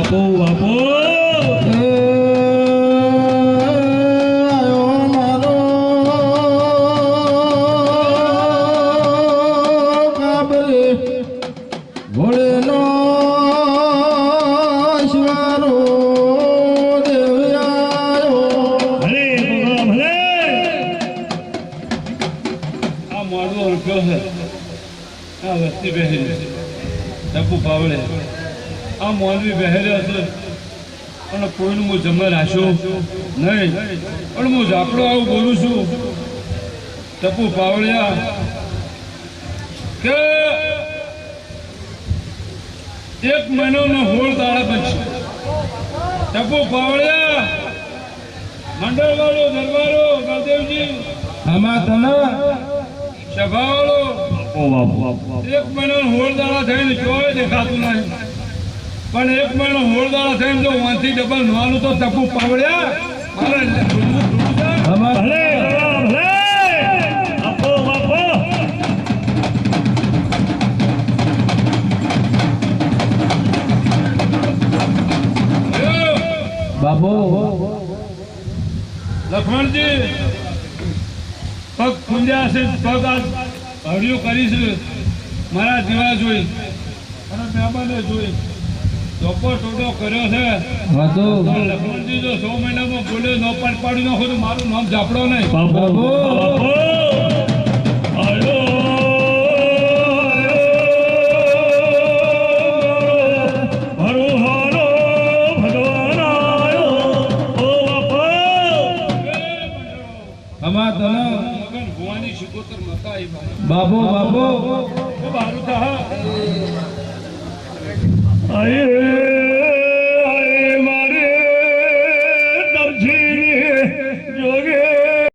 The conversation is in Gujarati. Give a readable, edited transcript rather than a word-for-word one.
બાપો બાપો વસ્તી બહેરી ટપુ પાવડે આ મોલવી બહેર્યા છે પણ કોઈનું હું જમા રાખ્યો નહીં પણ હું ઝાપડો આવું બોલું છું ટપુ પાવળિયા કે 1 મહિનાનો 16 દાડા બનશે ટપુ પાવળિયા મંડળવાળો દરબારો બળદેવજી આમાં તને સભાવાળો 1 મહિનો 16 દાડા થઈને જોયે દેખાતું નહીં પણ 1 મહિનો 16 દાડા થઈને જો વાંથી ડબલ નવાનું તો ટપુ પાવડ્યા ભલે ભલે આપો બાપો બાબો લક્ષ્મણજી પગ ખુંજ્યા છે પગ હળિયો કરીશ મારા દીવા જોઈ અને મહેમાને જોઈ ધોકો ટોટો કર્યો છે લક્ષ્મણજી જો 100 મહિનામાં બોલ્યો ન પાડી નાખો તો મારું નામ ઝાપડો નહીં બાબો બાબો બાબો બાબો